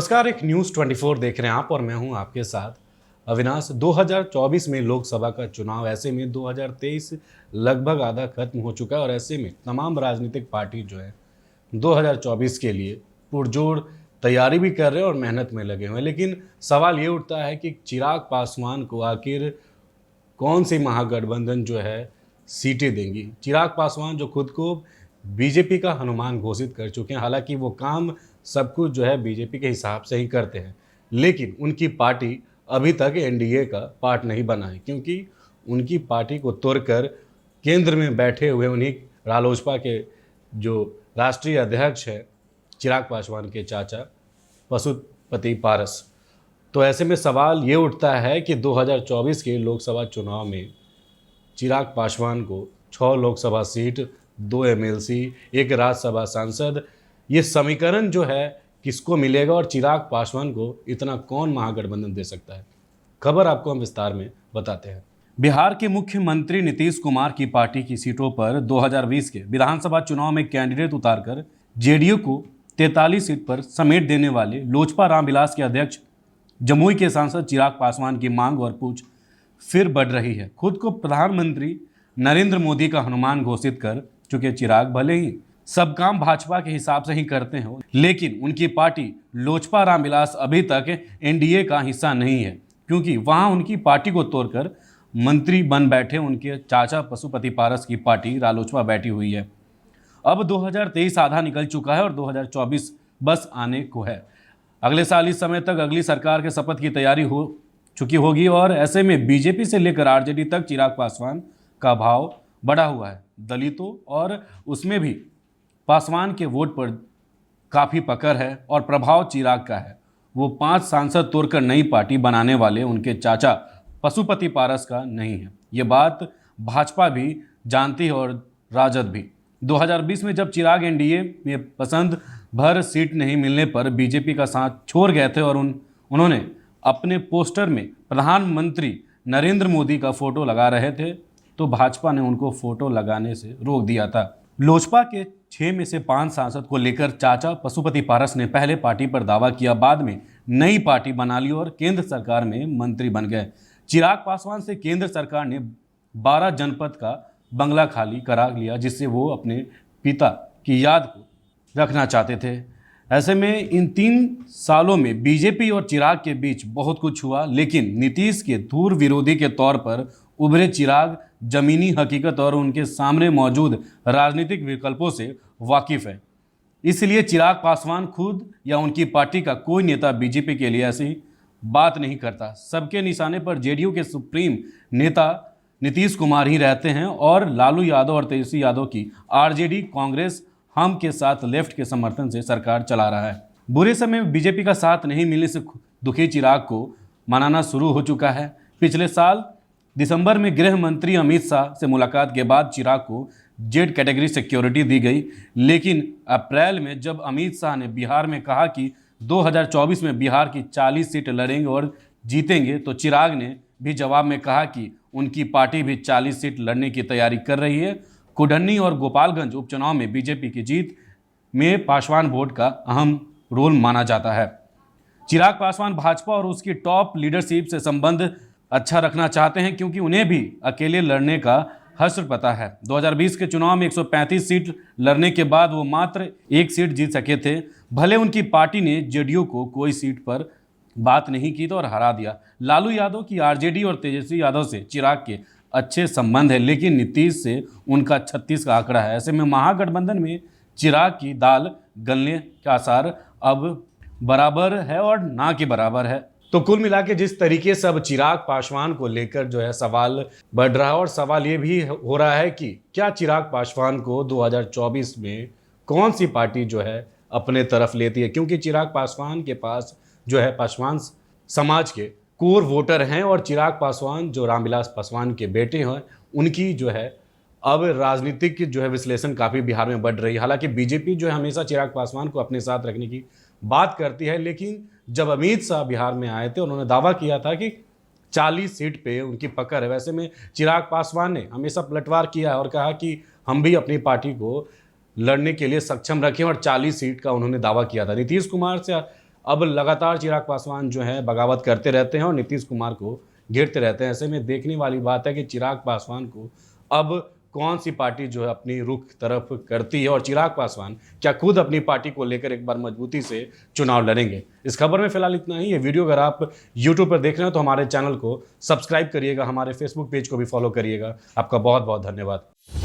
नमस्कार, एक न्यूज़ 24 देख रहे हैं आप और मैं हूं आपके साथ अविनाश। 2024 में लोकसभा का चुनाव, ऐसे में 2023 लगभग आधा खत्म हो चुका है और ऐसे में तमाम राजनीतिक पार्टी जो है 2024 के लिए पुरजोर तैयारी भी कर रहे हैं और मेहनत में लगे हुए हैं। लेकिन सवाल ये उठता है कि चिराग पासवान को आखिर कौन सी महागठबंधन जो है सीटें देंगी। चिराग पासवान जो खुद को बीजेपी का हनुमान घोषित कर चुके हैं, हालांकि वो काम सब कुछ जो है बीजेपी के हिसाब से ही करते हैं, लेकिन उनकी पार्टी अभी तक एनडीए का पार्ट नहीं बना है, क्योंकि उनकी पार्टी को तोड़कर केंद्र में बैठे हुए उन्हीं रालोसपा के जो राष्ट्रीय अध्यक्ष है चिराग पासवान के चाचा पशुपति पारस। तो ऐसे में सवाल ये उठता है कि 2024 के लोकसभा चुनाव में चिराग पासवान को 6 लोकसभा सीट, 2 एमएलसी, 1 राज्यसभा सांसद, ये समीकरण जो है किसको मिलेगा और चिराग पासवान को इतना कौन महागठबंधन दे सकता है। खबर आपको हम विस्तार में बताते हैं। बिहार के मुख्यमंत्री नीतीश कुमार की पार्टी की सीटों पर 2020 के विधानसभा चुनाव में कैंडिडेट उतारकर जेडीयू को 43 सीट पर समेट देने वाले लोजपा रामविलास के अध्यक्ष जमुई के सांसद चिराग पासवान की मांग और पूछ फिर बढ़ रही है। खुद को प्रधानमंत्री नरेंद्र मोदी का हनुमान घोषित कर चुके चिराग भले ही सब काम भाजपा के हिसाब से ही करते हैं, लेकिन उनकी पार्टी लोजपा रामविलास अभी तक एनडीए का हिस्सा नहीं है, क्योंकि वहां उनकी पार्टी को तोड़कर मंत्री बन बैठे उनके चाचा पशुपति पारस की पार्टी रालोसपा बैठी हुई है। अब 2023 आधा निकल चुका है और 2024 बस आने को है। अगले साल इस समय तक अगली सरकार के शपथ की तैयारी हो चुकी होगी और ऐसे में बीजेपी से लेकर आरजेडी तक चिराग पासवान का भाव बढ़ा हुआ है। दलितों और उसमें भी पासवान के वोट पर काफ़ी पकड़ है और प्रभाव चिराग का है। वो 5 सांसद तोड़कर नई पार्टी बनाने वाले उनके चाचा पशुपति पारस का नहीं है। ये बात भाजपा भी जानती है और राजद भी। 2020 में जब चिराग एनडीए में पसंद भर सीट नहीं मिलने पर बीजेपी का साथ छोड़ गए थे और उन्होंने अपने पोस्टर में प्रधानमंत्री नरेंद्र मोदी का फोटो लगा रहे थे, तो भाजपा ने उनको फोटो लगाने से रोक दिया था। लोजपा के 6 में से 5 सांसद को लेकर चाचा पशुपति पारस ने पहले पार्टी पर दावा किया, बाद में नई पार्टी बना ली और केंद्र सरकार में मंत्री बन गए। चिराग पासवान से केंद्र सरकार ने 12 जनपद का बंगला खाली करा लिया, जिससे वो अपने पिता की याद को रखना चाहते थे। ऐसे में इन 3 सालों में बीजेपी और चिराग के बीच बहुत कुछ हुआ, लेकिन नीतीश के धूर विरोधी के तौर पर उभरे चिराग जमीनी हकीकत और उनके सामने मौजूद राजनीतिक विकल्पों से वाकिफ है। इसलिए चिराग पासवान खुद या उनकी पार्टी का कोई नेता बीजेपी के लिए ऐसी बात नहीं करता। सबके निशाने पर जेडीयू के सुप्रीम नेता नीतीश कुमार ही रहते हैं और लालू यादव और तेजस्वी यादव की आरजेडी कांग्रेस हम के साथ लेफ्ट के समर्थन से सरकार चला रहा है। बुरे समय में बीजेपी का साथ नहीं मिलने से दुखी चिराग को मनाना शुरू हो चुका है। पिछले साल दिसंबर में गृह मंत्री अमित शाह से मुलाकात के बाद चिराग को जेड कैटेगरी सिक्योरिटी दी गई, लेकिन अप्रैल में जब अमित शाह ने बिहार में कहा कि 2024 में बिहार की 40 सीट लड़ेंगे और जीतेंगे, तो चिराग ने भी जवाब में कहा कि उनकी पार्टी भी 40 सीट लड़ने की तैयारी कर रही है। कुढ़नी और गोपालगंज उपचुनाव में बीजेपी की जीत में पासवान वोट का अहम रोल माना जाता है। चिराग पासवान भाजपा और उसकी टॉप लीडरशिप से संबंध अच्छा रखना चाहते हैं, क्योंकि उन्हें भी अकेले लड़ने का हश्र पता है। 2020 के चुनाव में 135 सीट लड़ने के बाद वो मात्र 1 सीट जीत सके थे। भले उनकी पार्टी ने जेडीयू को कोई सीट पर बात नहीं की तो और हरा दिया। लालू यादव की आरजेडी और तेजस्वी यादव से चिराग के अच्छे संबंध है, लेकिन नीतीश से उनका 36 का आंकड़ा है। ऐसे में महागठबंधन में चिराग की दाल गलने के आसार अब बराबर है और ना के बराबर है। तो कुल मिला के जिस तरीके से अब चिराग पासवान को लेकर जो है सवाल बढ़ रहा है और सवाल ये भी हो रहा है कि क्या चिराग पासवान को 2024 में कौन सी पार्टी जो है अपने तरफ लेती है, क्योंकि चिराग पासवान के पास जो है पासवान समाज के कोर वोटर हैं और चिराग पासवान जो रामविलास पासवान के बेटे हैं, उनकी जो है अब राजनीतिक जो है विश्लेषण काफ़ी बिहार में बढ़ रही है। हालांकि बीजेपी जो है हमेशा चिराग पासवान को अपने साथ रखने की बात करती है, लेकिन जब अमित शाह बिहार में आए थे उन्होंने दावा किया था कि 40 सीट पे उनकी पकड़ है। वैसे में चिराग पासवान ने हमेशा पलटवार किया है और कहा कि हम भी अपनी पार्टी को लड़ने के लिए सक्षम रखें और 40 सीट का उन्होंने दावा किया था। नीतीश कुमार से अब लगातार चिराग पासवान जो है बगावत करते रहते हैं और नीतीश कुमार को घेरते रहते हैं। ऐसे में देखने वाली बात है कि चिराग पासवान को अब कौन सी पार्टी जो है अपनी रुख तरफ करती है और चिराग पासवान क्या खुद अपनी पार्टी को लेकर एक बार मजबूती से चुनाव लड़ेंगे। इस खबर में फिलहाल इतना ही। ये वीडियो अगर आप यूट्यूब पर देख रहे हो तो हमारे चैनल को सब्सक्राइब करिएगा, हमारे फेसबुक पेज को भी फॉलो करिएगा। आपका बहुत बहुत धन्यवाद।